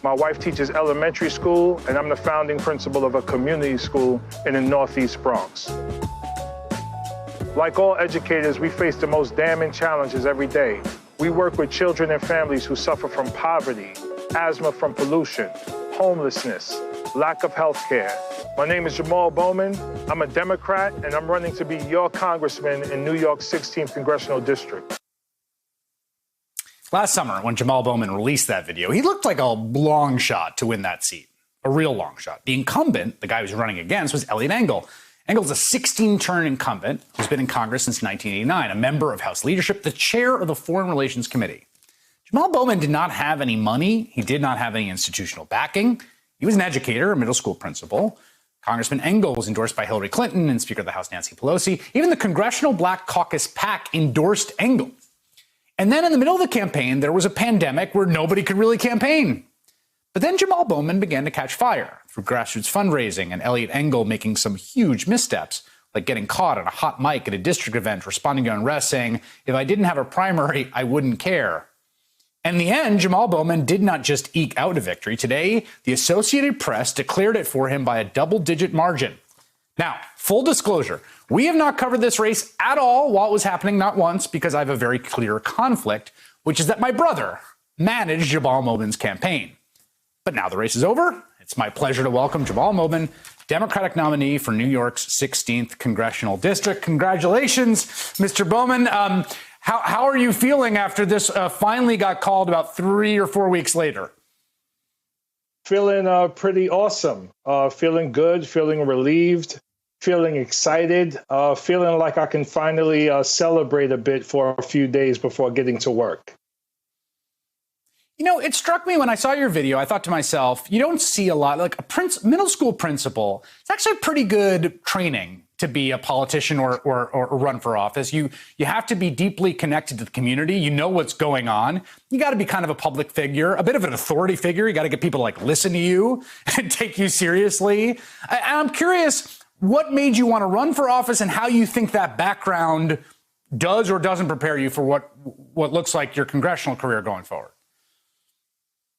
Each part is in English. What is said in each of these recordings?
My wife teaches elementary school, and I'm the founding principal of a community school in the Northeast Bronx. Like all educators, we face the most damning challenges every day. We work with children and families who suffer from poverty, asthma from pollution, homelessness, lack of health care. My name is Jamaal Bowman. I'm a Democrat, and I'm running to be your congressman in New York's 16th Congressional District. Last summer, when Jamaal Bowman released that video, he looked like a long shot to win that seat, a real long shot. The incumbent, the guy who's running against, was Engel. Engel's a 16-term incumbent who's been in Congress since 1989, a member of House leadership, the chair of the Foreign Relations Committee. Jamaal Bowman did not have any money. He did not have any institutional backing. He was an educator, a middle school principal. Congressman Engel was endorsed by Hillary Clinton and Speaker of the House Nancy Pelosi. Even the Congressional Black Caucus PAC endorsed Engel. And then in the middle of the campaign, there was a pandemic where nobody could really campaign. But then Jamaal Bowman began to catch fire through grassroots fundraising and Engel making some huge missteps, like getting caught on a hot mic at a district event, responding to unrest, saying, if I didn't have a primary, I wouldn't care. In the end, Jamaal Bowman did not just eke out a victory. Today, the Associated Press declared it for him by a double-digit margin. Now, full disclosure, we have not covered this race at all while it was happening, not once, because I have a very clear conflict, which is that my brother managed Jamaal Bowman's campaign. But now the race is over. It's my pleasure to welcome Jamaal Bowman, Democratic nominee for New York's 16th Congressional District. Congratulations, Mr. Bowman. How are you feeling after this finally got called about 3 or 4 weeks later? Feeling pretty awesome. Feeling good, feeling relieved, feeling excited, feeling like I can finally celebrate a bit for a few days before getting to work. You know, it struck me when I saw your video, I thought to myself, you don't see a lot, like a middle school principal. It's actually pretty good training to be a politician or run for office. You have to be deeply connected to the community. You know what's going on. You got to be kind of a public figure, a bit of an authority figure. You got to get people to like listen to you and take you seriously. I'm curious, what made you want to run for office and how you think that background does or doesn't prepare you for what looks like your congressional career going forward?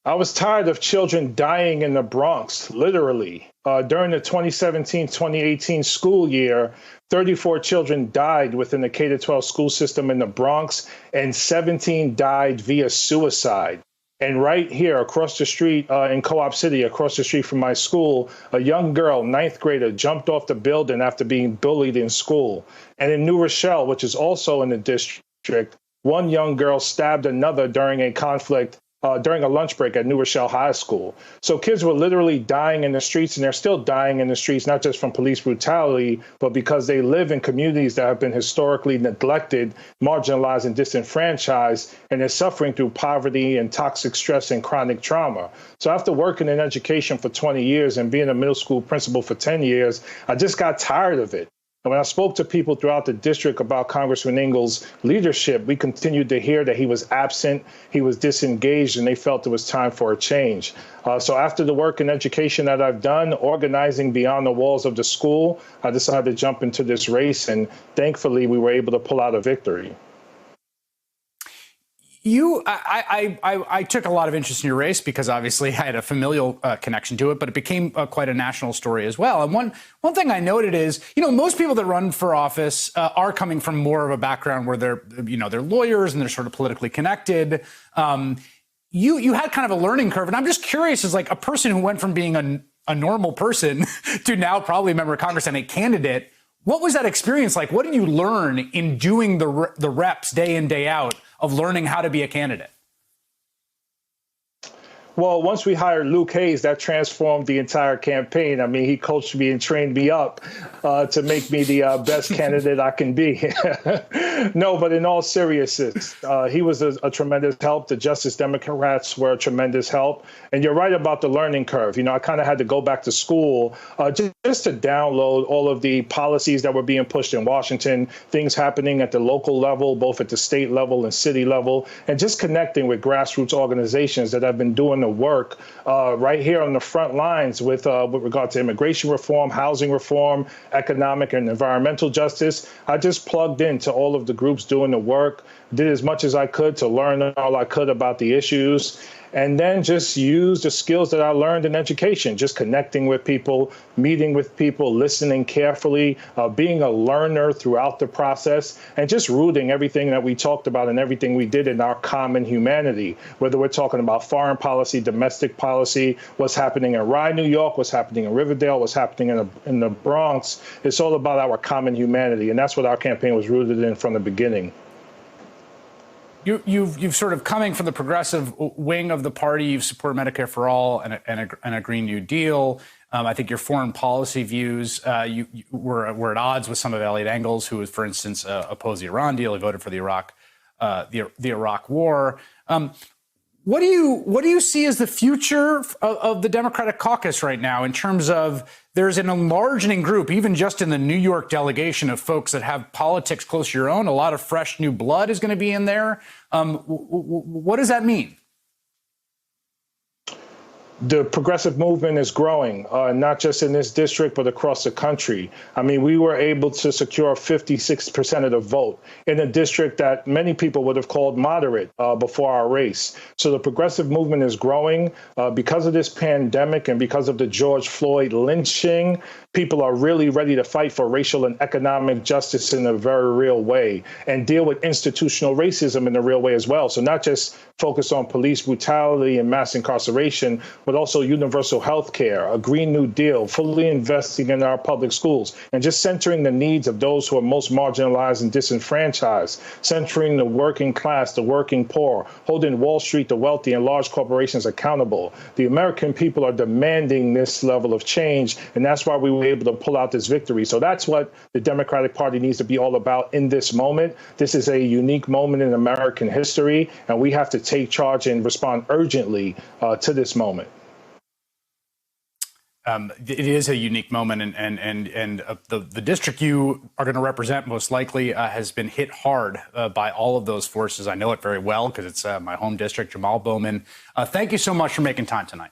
I was tired of children dying in the Bronx, literally. During the 2017-2018 school year, 34 children died within the K-12 school system in the Bronx, and 17 died via suicide. And right here across the street in Co-op City, across the street from my school, a young girl, 9th grader, jumped off the building after being bullied in school. And in New Rochelle, which is also in the district, one young girl stabbed another during a conflict during a lunch break at New Rochelle High School. So kids were literally dying in the streets, and they're still dying in the streets, not just from police brutality, but because they live in communities that have been historically neglected, marginalized, and disenfranchised, and they're suffering through poverty and toxic stress and chronic trauma. So after working in education for 20 years and being a middle school principal for 10 years, I just got tired of it. And when I spoke to people throughout the district about Congressman Engel's leadership, we continued to hear that he was absent, he was disengaged, and they felt it was time for a change. So after the work in education that I've done, organizing beyond the walls of the school, I decided to jump into this race, and thankfully we were able to pull out a victory. I took a lot of interest in your race because obviously I had a familial connection to it, but it became quite a national story as well. And one thing I noted is, you know, most people that run for office are coming from more of a background where they're lawyers and they're sort of politically connected. You had kind of a learning curve, and I'm just curious, as like a person who went from being a normal person to now probably a member of Congress and a candidate. What was that experience like? What did you learn in doing the reps day in, day out of learning how to be a candidate? Well, once we hired Luke Hayes, that transformed the entire campaign. I mean, he coached me and trained me up to make me the best candidate I can be. No, but in all seriousness, he was a tremendous help. The Justice Democrats were a tremendous help. And you're right about the learning curve. You know, I kind of had to go back to school just to download all of the policies that were being pushed in Washington, things happening at the local level, both at the state level and city level, and just connecting with grassroots organizations that have been doing the work right here on the front lines with regard to immigration reform, housing reform, economic and environmental justice. I just plugged into all of the groups doing the work, did as much as I could to learn all I could about the issues, and then just use the skills that I learned in education, just connecting with people, meeting with people, listening carefully, being a learner throughout the process, and just rooting everything that we talked about and everything we did in our common humanity, whether we're talking about foreign policy, domestic policy, what's happening in Rye, New York, what's happening in Riverdale, what's happening in the Bronx. It's all about our common humanity, and that's what our campaign was rooted in from the beginning. You've sort of coming from the progressive wing of the party. You've supported Medicare for all and a Green New Deal. I think your foreign policy views you were at odds with some of Eliot Engel's, who, for instance, opposed the Iran deal. He voted for the Iraq War. What do you see as the future of the Democratic caucus right now in terms of there's an enlarging group, even just in the New York delegation, of folks that have politics close to your own? A lot of fresh new blood is going to be in there. What does that mean? The progressive movement is growing, not just in this district, but across the country. I mean, we were able to secure 56% of the vote in a district that many people would have called moderate before our race. So the progressive movement is growing because of this pandemic and because of the George Floyd lynching. People are really ready to fight for racial and economic justice in a very real way and deal with institutional racism in a real way as well. So not just focus on police brutality and mass incarceration, but also universal health care, a Green New Deal, fully investing in our public schools, and just centering the needs of those who are most marginalized and disenfranchised, centering the working class, the working poor, holding Wall Street, the wealthy, and large corporations accountable. The American people are demanding this level of change, and that's why we were able to pull out this victory. So that's what the Democratic Party needs to be all about in this moment. This is a unique moment in American history, and we have to take charge and respond urgently to this moment. It is a unique moment, and the district you are going to represent most likely has been hit hard by all of those forces. I know it very well because it's my home district. Jamaal Bowman, thank you so much for making time tonight.